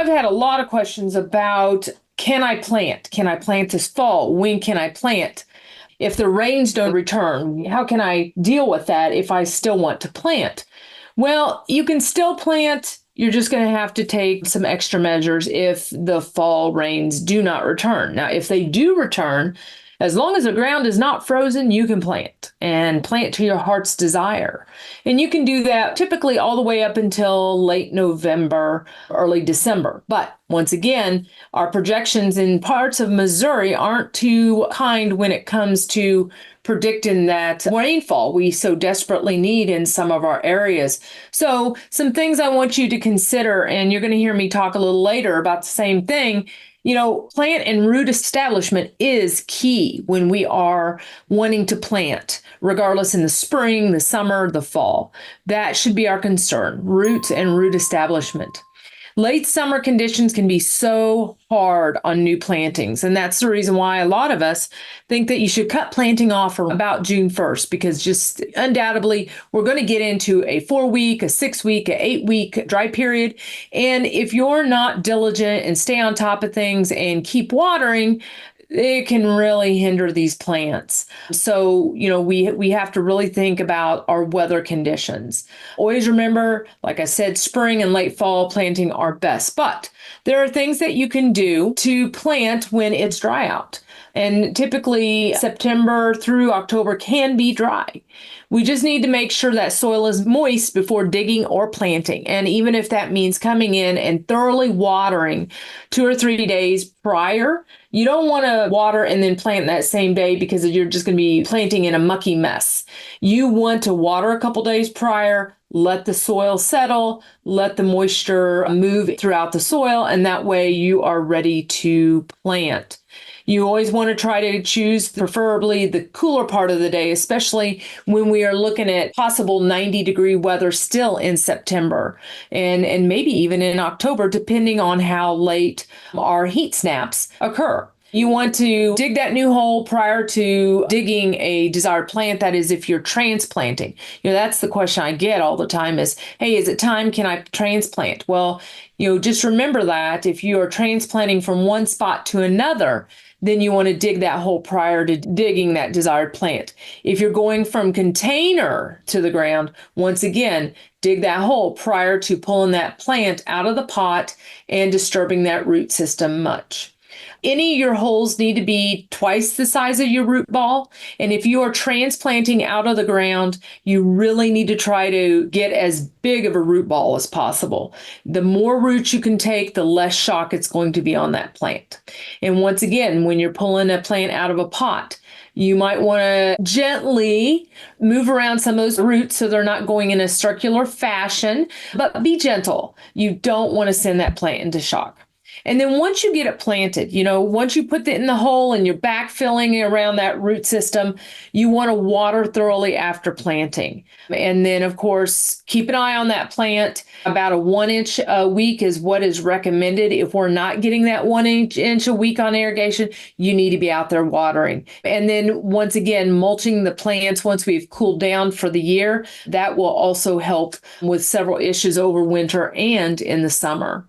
I've had a lot of questions about, can I plant? Can I plant this fall? When can I plant? If the rains don't return, how can I deal with that if I still want to plant? Well, you can still plant. You're just going to have to take some extra measures if the fall rains do not return. Now, if they do return, as long as the ground is not frozen, you can plant and plant to your heart's desire. And you can do that typically all the way up until late November, early December. But once again, our projections in parts of Missouri aren't too kind when it comes to predicting that rainfall we so desperately need in some of our areas. So some things I want you to consider, and you're going to hear me talk a little later about the same thing. Plant and root establishment is key when we are wanting to plant, regardless in the spring, the summer, the fall. That should be our concern, roots and root establishment. Late summer conditions can be so hard on new plantings, and that's the reason why a lot of us think that you should cut planting off for about June 1st, because just undoubtedly we're going to get into a 4-week, a 6-week, a 8-week dry period. And if you're not diligent and stay on top of things and keep watering, it can really hinder these plants. So, we have to really think about our weather conditions. Always remember, like I said, spring and late fall planting are best, but there are things that you can do to plant when it's dry out. And typically September through October can be dry. We just need to make sure that soil is moist before digging or planting. And even if that means coming in and thoroughly watering 2 or 3 days prior, you don't want to water and then plant that same day, because you're just going to be planting in a mucky mess. You want to water a couple days prior, let the soil settle, let the moisture move throughout the soil, and that way you are ready to plant. You always want to try to choose preferably the cooler part of the day, especially when we are looking at possible 90-degree weather still in September and maybe even in October, depending on how late our heat snaps occur. You want to dig that new hole prior to digging a desired plant. That is, if you're transplanting. That's the question I get all the time is, hey, is it time? Can I transplant? Well, just remember that if you are transplanting from one spot to another, then you want to dig that hole prior to digging that desired plant. If you're going from container to the ground, once again, dig that hole prior to pulling that plant out of the pot and disturbing that root system much. Any of your holes need to be twice the size of your root ball. And if you are transplanting out of the ground, you really need to try to get as big of a root ball as possible. The more roots you can take, the less shock it's going to be on that plant. And once again, when you're pulling a plant out of a pot, you might want to gently move around some of those roots so they're not going in a circular fashion, but be gentle. You don't want to send that plant into shock. And then once you get it planted, once you put it in the hole and you're backfilling around that root system, you want to water thoroughly after planting. And then, of course, keep an eye on that plant. About a 1 inch a week is what is recommended. If we're not getting that 1 inch a week on irrigation, you need to be out there watering. And then once again, mulching the plants once we've cooled down for the year, that will also help with several issues over winter and in the summer.